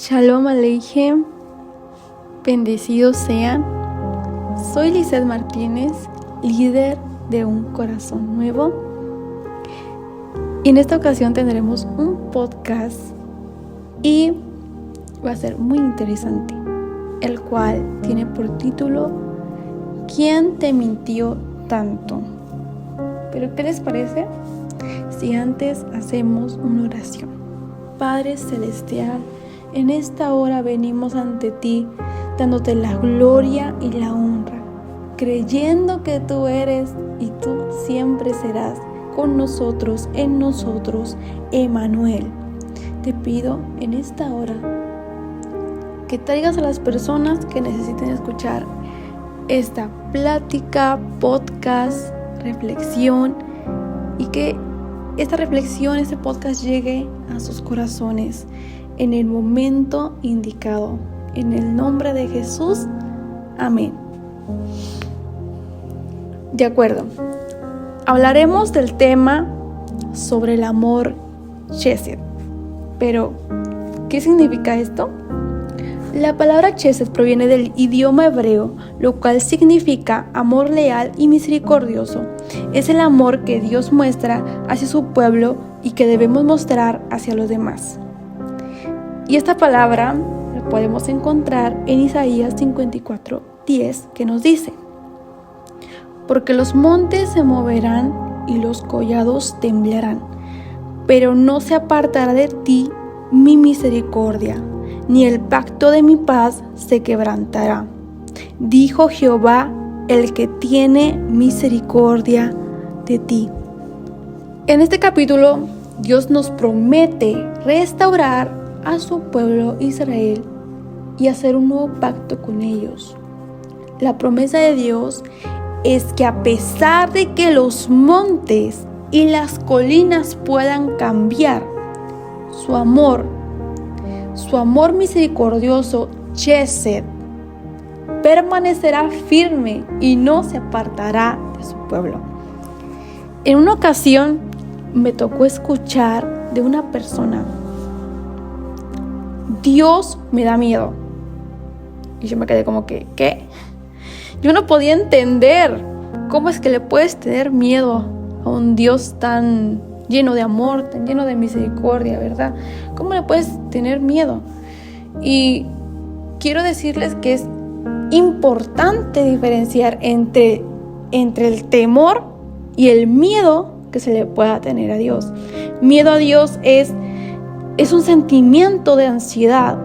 Shalom Aleichem, bendecidos sean. Soy Lizeth Martínez, líder de Un Corazón Nuevo. Y en esta ocasión tendremos un podcast y va a ser muy interesante, el cual tiene por título ¿Quién te mintió tanto? Pero ¿qué les parece si antes hacemos una oración? Padre Celestial, en esta hora venimos ante ti, dándote la gloria y la honra, creyendo que tú eres y tú siempre serás con nosotros, en nosotros, Emmanuel. Te pido en esta hora que traigas a las personas que necesiten escuchar esta plática, podcast, reflexión, y que esta reflexión, este podcast llegue a sus corazones en el momento indicado. En el nombre de Jesús, amén. De acuerdo, hablaremos del tema sobre el amor chesed. Pero, ¿qué significa esto? La palabra chesed proviene del idioma hebreo, lo cual significa amor leal y misericordioso. Es el amor que Dios muestra hacia su pueblo y que debemos mostrar hacia los demás. Y esta palabra la podemos encontrar en Isaías 54:10, que nos dice: porque los montes se moverán y los collados temblarán, pero no se apartará de ti mi misericordia, ni el pacto de mi paz se quebrantará, dijo Jehová, el que tiene misericordia de ti. En este capítulo, Dios nos promete restaurar a su pueblo Israel y hacer un nuevo pacto con ellos. La promesa de Dios es que a pesar de que los montes y las colinas puedan cambiar, su amor misericordioso, chesed, permanecerá firme y no se apartará de su pueblo. En una ocasión me tocó escuchar de una persona: Dios me da miedo. Y yo me quedé como que, ¿qué? Yo no podía entender cómo es que le puedes tener miedo a un Dios tan lleno de amor, tan lleno de misericordia, ¿verdad? ¿Cómo le puedes tener miedo? Y quiero decirles que es importante diferenciar entre el temor y el miedo que se le pueda tener a Dios. Miedo a Dios es un sentimiento de ansiedad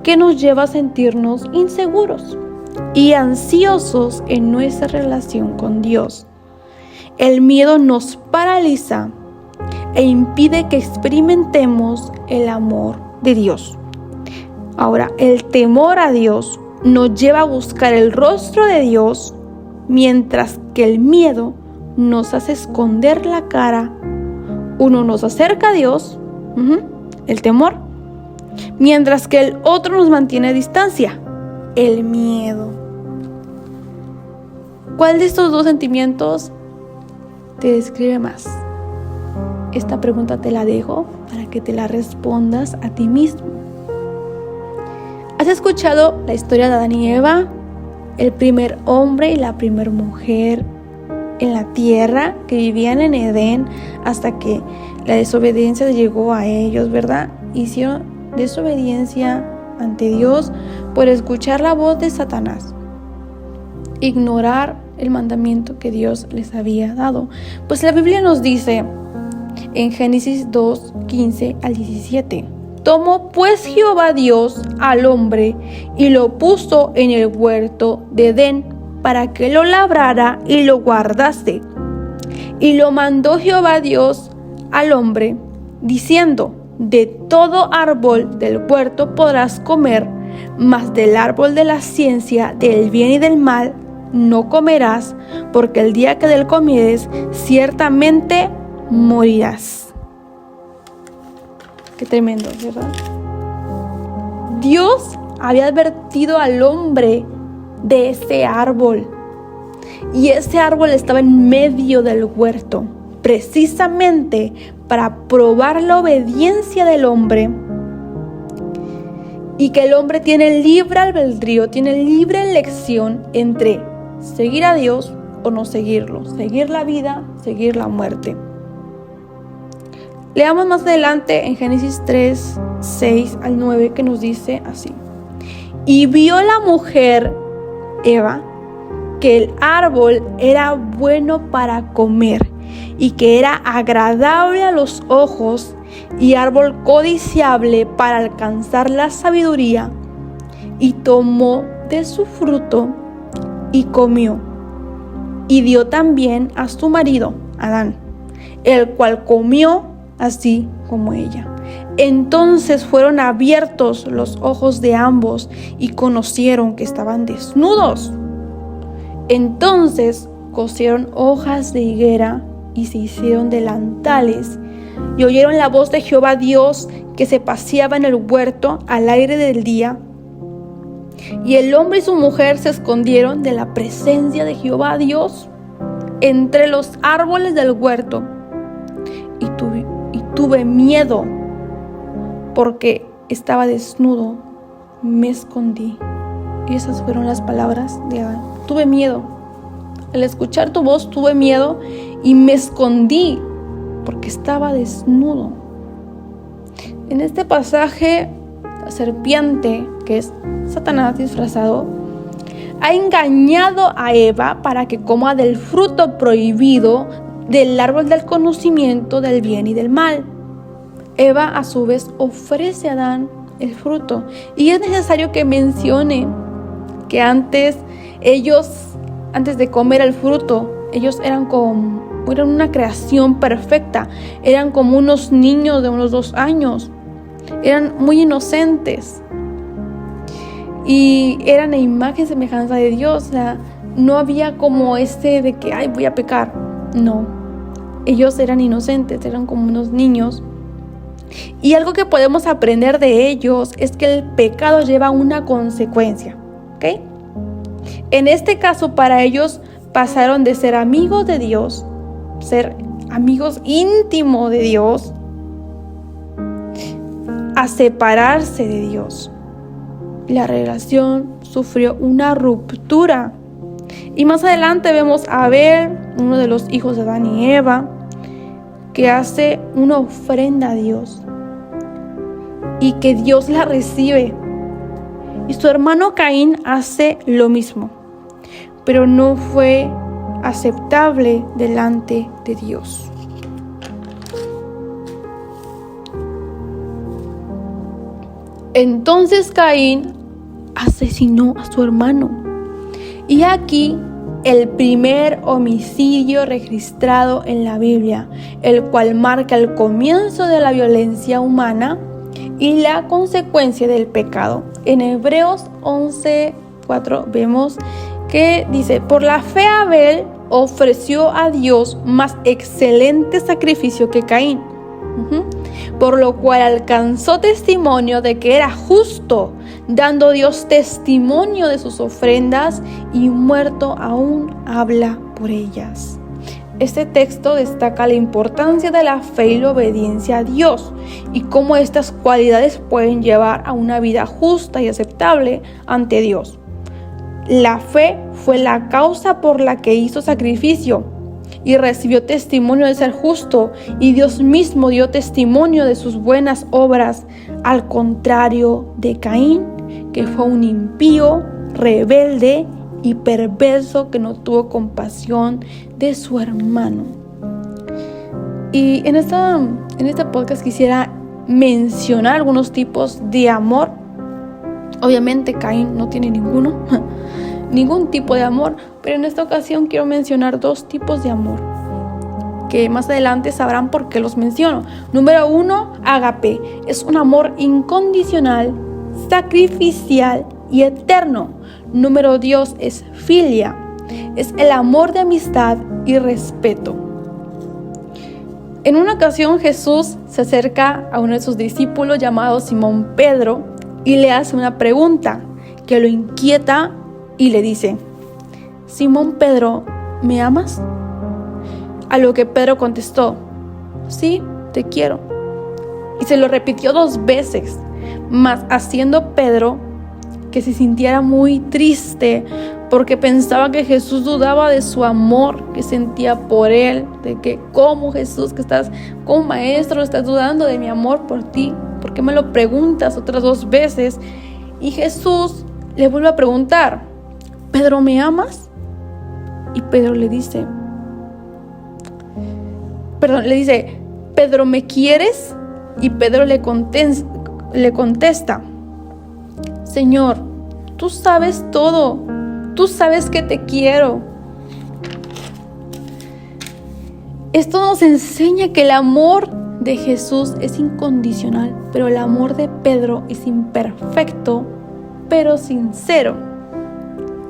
que nos lleva a sentirnos inseguros y ansiosos en nuestra relación con Dios. El miedo nos paraliza e impide que experimentemos el amor de Dios. Ahora, el temor a Dios nos lleva a buscar el rostro de Dios, mientras que el miedo nos hace esconder la cara. Uno nos acerca a Dios, el temor, mientras que el otro nos mantiene a distancia, el miedo. ¿Cuál de estos dos sentimientos te describe más? Esta pregunta te la dejo para que te la respondas a ti mismo. ¿Has escuchado la historia de Adán y Eva? El primer hombre y la primera mujer en la tierra, que vivían en Edén hasta que la desobediencia llegó a ellos, ¿verdad? Hicieron desobediencia ante Dios por escuchar la voz de Satanás, ignorar el mandamiento que Dios les había dado. Pues la Biblia nos dice en Génesis 2:15 al 17: tomó pues Jehová Dios al hombre y lo puso en el huerto de Edén para que lo labrara y lo guardase. Y lo mandó Jehová Dios al hombre, diciendo: de todo árbol del huerto podrás comer, mas del árbol de la ciencia del bien y del mal no comerás, porque el día que de él comieres, ciertamente morirás. Qué tremendo, ¿verdad? Dios había advertido al hombre de ese árbol, y ese árbol estaba en medio del huerto, precisamente para probar la obediencia del hombre y que el hombre tiene libre albedrío, tiene libre elección entre seguir a Dios o no seguirlo, seguir la vida, seguir la muerte. Leamos más adelante en Génesis 3, 6 al 9, que nos dice así: y vio la mujer, Eva, que el árbol era bueno para comer y que era agradable a los ojos y árbol codiciable para alcanzar la sabiduría, y tomó de su fruto y comió, y dio también a su marido, Adán, el cual comió así como ella. Entonces fueron abiertos los ojos de ambos y conocieron que estaban desnudos. Entonces cosieron hojas de higuera y se hicieron delantales, y oyeron la voz de Jehová Dios que se paseaba en el huerto al aire del día. Y el hombre y su mujer se escondieron de la presencia de Jehová Dios entre los árboles del huerto. Y tuve miedo, porque estaba desnudo, me escondí. Y esas fueron las palabras de Adán. Tuve miedo. Al escuchar tu voz tuve miedo y me escondí porque estaba desnudo. En este pasaje, la serpiente, que es Satanás disfrazado, ha engañado a Eva para que coma del fruto prohibido del árbol del conocimiento del bien y del mal. Eva a su vez ofrece a Adán el fruto, y es necesario que mencione que antes de comer el fruto, ellos eran una creación perfecta, eran como unos niños de unos 2 años, eran muy inocentes y eran a imagen y semejanza de Dios. O sea, no había como de que voy a pecar. No, ellos eran inocentes, eran como unos niños. Y algo que podemos aprender de ellos es que el pecado lleva una consecuencia, ¿ok? En este caso, para ellos pasaron de ser amigos de Dios, ser amigos íntimos de Dios, a separarse de Dios. La relación sufrió una ruptura. Y más adelante vemos a Abel, uno de los hijos de Adán y Eva, que hace una ofrenda a Dios y que Dios la recibe. Y su hermano Caín hace lo mismo, pero no fue aceptable delante de Dios. Entonces Caín asesinó a su hermano. Y aquí el primer homicidio registrado en la Biblia, el cual marca el comienzo de la violencia humana y la consecuencia del pecado. En Hebreos 11:4 vemos que dice: por la fe Abel ofreció a Dios más excelente sacrificio que Caín, por lo cual alcanzó testimonio de que era justo, dando Dios testimonio de sus ofrendas, y muerto aún habla por ellas. Este texto destaca la importancia de la fe y la obediencia a Dios y cómo estas cualidades pueden llevar a una vida justa y aceptable ante Dios. La fe fue la causa por la que hizo sacrificio y recibió testimonio de ser justo, y Dios mismo dio testimonio de sus buenas obras, al contrario de Caín, que fue un impío, rebelde y perverso que no tuvo compasión de su hermano. Y en este podcast quisiera mencionar algunos tipos de amor. Obviamente Caín no tiene ningún tipo de amor, pero en esta ocasión quiero mencionar 2 tipos de amor, que más adelante sabrán por qué los menciono. Número 1, ágape, es un amor incondicional, sacrificial y eterno. Número 2 es filia, es el amor de amistad y respeto. En una ocasión Jesús se acerca a uno de sus discípulos llamado Simón Pedro y le hace una pregunta que lo inquieta y le dice: Simón Pedro, ¿me amas? A lo que Pedro contestó: sí, te quiero. Y se lo repitió 2 veces. Mas haciendo Pedro que se sintiera muy triste porque pensaba que Jesús dudaba de su amor que sentía por él, de que como Jesús, que estás como maestro, estás dudando de mi amor por ti, ¿por qué me lo preguntas otras 2 veces? Y Jesús le vuelve a preguntar, Pedro, ¿me amas? Y Pedro le dice, Pedro, ¿me quieres? Y Pedro le contesta, Señor, tú sabes todo, tú sabes que te quiero. Esto nos enseña que el amor de Jesús es incondicional, pero el amor de Pedro es imperfecto, pero sincero.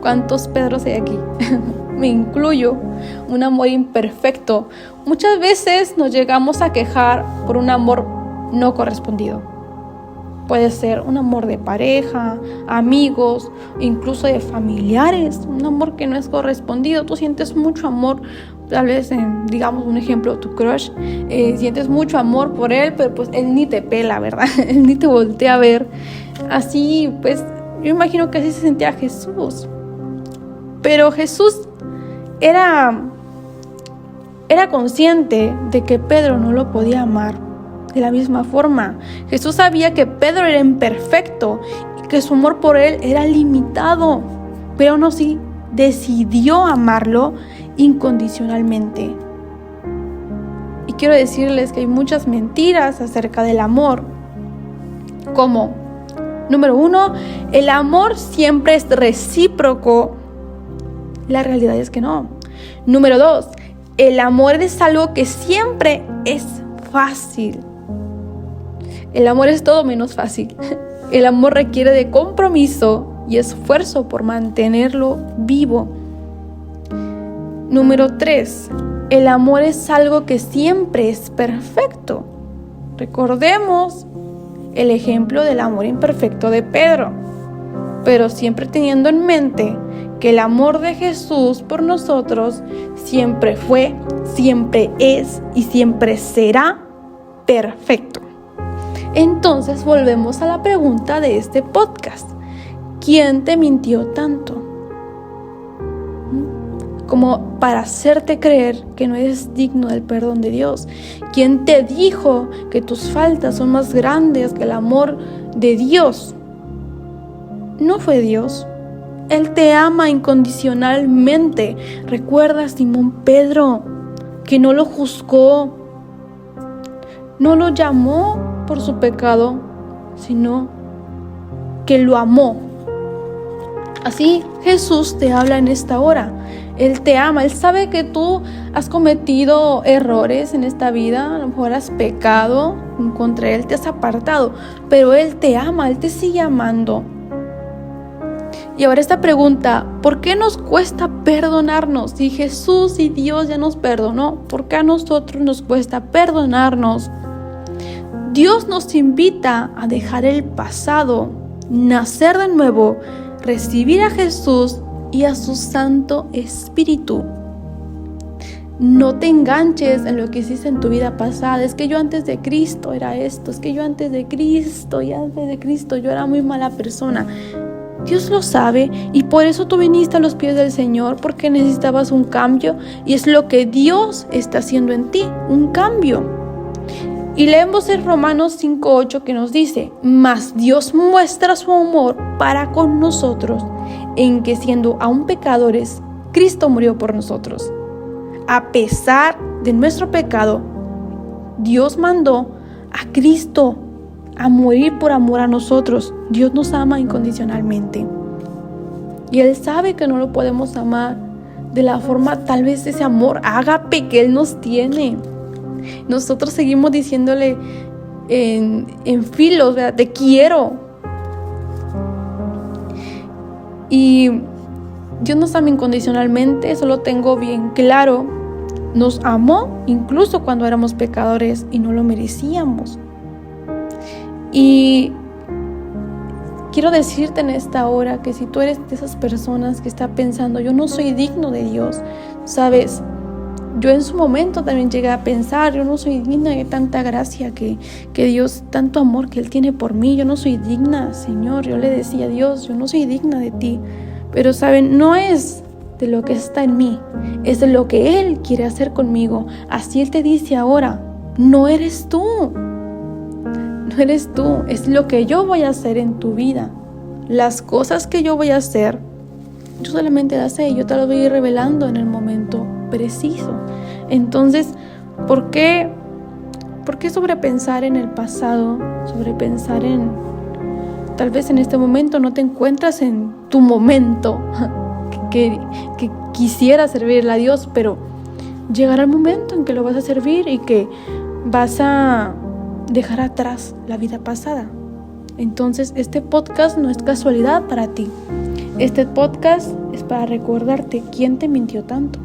¿Cuántos Pedros hay aquí? Me incluyo, un amor imperfecto. Muchas veces nos llegamos a quejar por un amor no correspondido. Puede ser un amor de pareja, amigos, incluso de familiares, un amor que no es correspondido. Tú sientes mucho amor, tal vez, digamos un ejemplo, tu crush, sientes mucho amor por él, pero pues él ni te pela, ¿verdad? Él ni te voltea a ver. Así, pues, yo imagino que así se sentía Jesús. Pero Jesús era consciente de que Pedro no lo podía amar de la misma forma. Jesús sabía que Pedro era imperfecto y que su amor por él era limitado, pero aún así decidió amarlo incondicionalmente. Y quiero decirles que hay muchas mentiras acerca del amor, como, número 1, el amor siempre es recíproco. La realidad es que no. Número 2, el amor es algo que siempre es fácil. El amor es todo menos fácil. El amor requiere de compromiso y esfuerzo por mantenerlo vivo. Número 3, el amor es algo que siempre es perfecto. Recordemos el ejemplo del amor imperfecto de Pedro, pero siempre teniendo en mente que el amor de Jesús por nosotros siempre fue, siempre es y siempre será perfecto. Entonces volvemos a la pregunta de este podcast. ¿Quién te mintió tanto? Como para hacerte creer que no eres digno del perdón de Dios. ¿Quién te dijo que tus faltas son más grandes que el amor de Dios? No fue Dios. Él te ama incondicionalmente. Recuerda, Simón Pedro, que no lo juzgó, no lo llamó por su pecado, sino que lo amó. Así Jesús te habla en esta hora. Él te ama, Él sabe que tú has cometido errores en esta vida, a lo mejor has pecado contra Él, te has apartado, pero Él te ama, Él te sigue amando. Y ahora esta pregunta, ¿por qué nos cuesta perdonarnos? Si Jesús y Dios ya nos perdonó, ¿por qué a nosotros nos cuesta perdonarnos? Dios nos invita a dejar el pasado, nacer de nuevo, recibir a Jesús y a su Santo Espíritu. No te enganches en lo que hiciste en tu vida pasada. Es que yo antes de Cristo era esto, es que yo antes de Cristo yo era muy mala persona. Dios lo sabe y por eso tú viniste a los pies del Señor, porque necesitabas un cambio y es lo que Dios está haciendo en ti, un cambio. Y leemos en Romanos 5:8 que nos dice, mas Dios muestra su amor para con nosotros, en que siendo aún pecadores, Cristo murió por nosotros. A pesar de nuestro pecado, Dios mandó a Cristo a morir por amor a nosotros. Dios nos ama incondicionalmente. Y Él sabe que no lo podemos amar de la forma, tal vez ese amor ágape que Él nos tiene. Nosotros seguimos diciéndole en filos, ¿verdad? Te quiero. Y Dios nos ama incondicionalmente, eso lo tengo bien claro. Nos amó incluso cuando éramos pecadores y no lo merecíamos. Y quiero decirte en esta hora que si tú eres de esas personas que está pensando, yo no soy digno de Dios, sabes, yo en su momento también llegué a pensar, yo no soy digna de tanta gracia que Dios, tanto amor que Él tiene por mí, yo no soy digna, Señor. Yo le decía a Dios, yo no soy digna de ti. Pero saben, no es de lo que está en mí, es de lo que Él quiere hacer conmigo. Así Él te dice ahora, no eres tú, es lo que yo voy a hacer en tu vida. Las cosas que yo voy a hacer, yo solamente las sé, yo te las voy a ir revelando en el momento preciso. Entonces, ¿por qué sobrepensar en el pasado? Sobrepensar en, tal vez en este momento no te encuentras en tu momento que quisiera servirle a Dios, pero llegará el momento en que lo vas a servir y que vas a dejar atrás la vida pasada. Entonces, este podcast no es casualidad para ti. Este podcast es para recordarte quién te mintió tanto.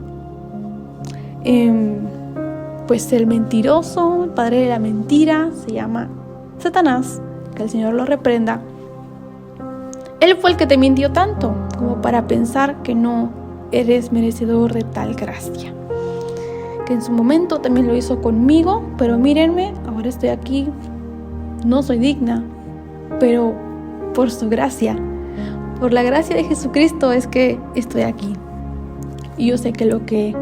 Pues el mentiroso, el padre de la mentira, se llama Satanás, que el Señor lo reprenda. Él fue el que te mintió tanto como para pensar que no eres merecedor de tal gracia. Que en su momento también lo hizo conmigo, pero mírenme, ahora estoy aquí, no soy digna, pero por su gracia, por la gracia de Jesucristo es que estoy aquí. Y yo sé que lo que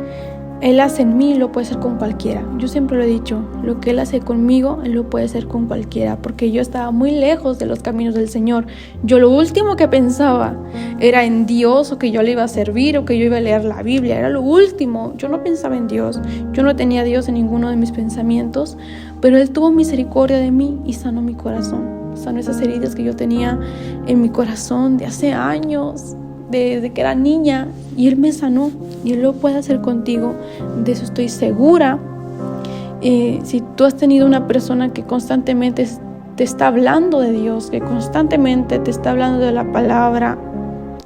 Él hace en mí lo puede hacer con cualquiera. Yo siempre lo he dicho, lo que Él hace conmigo, Él lo puede hacer con cualquiera, porque yo estaba muy lejos de los caminos del Señor. Yo lo último que pensaba era en Dios, o que yo le iba a servir, o que yo iba a leer la Biblia, era lo último. Yo no pensaba en Dios, yo no tenía a Dios en ninguno de mis pensamientos, pero Él tuvo misericordia de mí y sanó mi corazón, sanó esas heridas que yo tenía en mi corazón de hace años, desde que era niña, y Él me sanó, y Él lo puede hacer contigo, de eso estoy segura. Si tú has tenido una persona que constantemente te está hablando de Dios, que constantemente te está hablando de la palabra,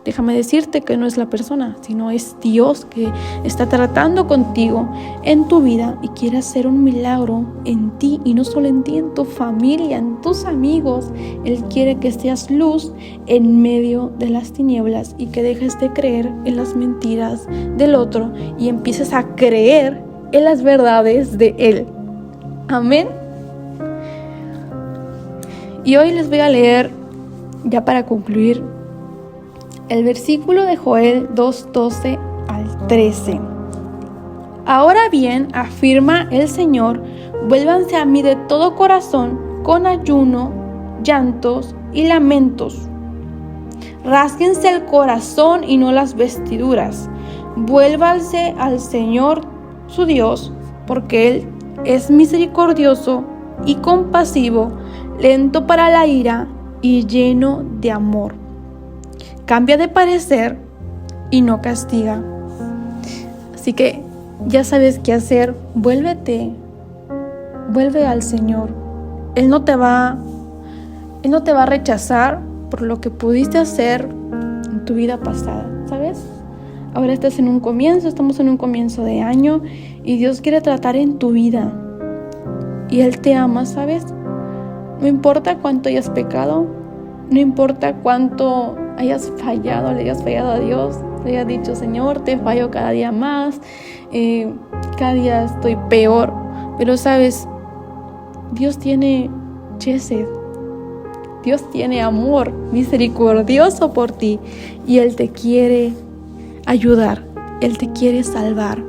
déjame decirte que no es la persona, sino es Dios que está tratando contigo en tu vida y quiere hacer un milagro en ti, y no solo en ti, en tu familia, en tus amigos. Él quiere que seas luz en medio de las tinieblas y que dejes de creer en las mentiras del otro y empieces a creer en las verdades de Él. Amén. Y hoy les voy a leer, ya para concluir, el versículo de Joel 2:12 al 13. Ahora bien, afirma el Señor, vuélvanse a mí de todo corazón, con ayuno, llantos y lamentos. Rásguense el corazón y no las vestiduras. Vuélvanse al Señor su Dios, porque Él es misericordioso y compasivo, lento para la ira y lleno de amor. Cambia de parecer y no castiga. Así que ya sabes qué hacer. Vuelve al Señor. Él no te va a rechazar por lo que pudiste hacer en tu vida pasada, ¿sabes? Ahora estamos en un comienzo de año, y Dios quiere tratar en tu vida. Y Él te ama, ¿sabes? No importa cuánto hayas pecado, no importa cuánto hayas fallado, le hayas fallado a Dios, le hayas dicho, Señor, te fallo cada día más, cada día estoy peor, pero sabes, Dios tiene chesed, Dios tiene amor misericordioso por ti, y Él te quiere ayudar, Él te quiere salvar.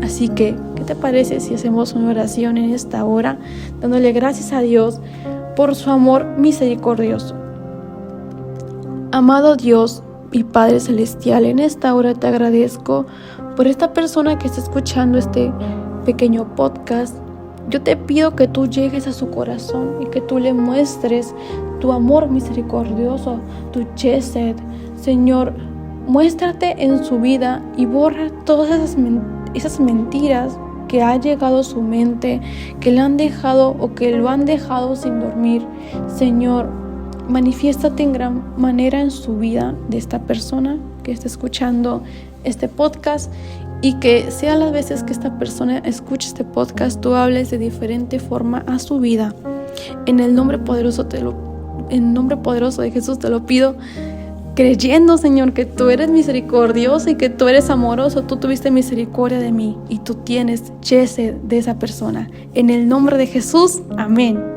Así que, ¿qué te parece si hacemos una oración en esta hora, dándole gracias a Dios por su amor misericordioso? Amado Dios y Padre Celestial, en esta hora te agradezco por esta persona que está escuchando este pequeño podcast. Yo te pido que tú llegues a su corazón y que tú le muestres tu amor misericordioso, tu chesed. Señor, muéstrate en su vida y borra todas esas mentiras que ha llegado a su mente, que le han dejado o que lo han dejado sin dormir. Señor, manifiéstate en gran manera en su vida de esta persona que está escuchando este podcast, y que sea las veces que esta persona escuche este podcast, tú hables de diferente forma a su vida. En el nombre poderoso de Jesús te lo pido. creyendo, Señor, que tú eres misericordioso y que tú eres amoroso. Tú tuviste misericordia de mí y tú tienes chesed de esa persona. En el nombre de Jesús, amén.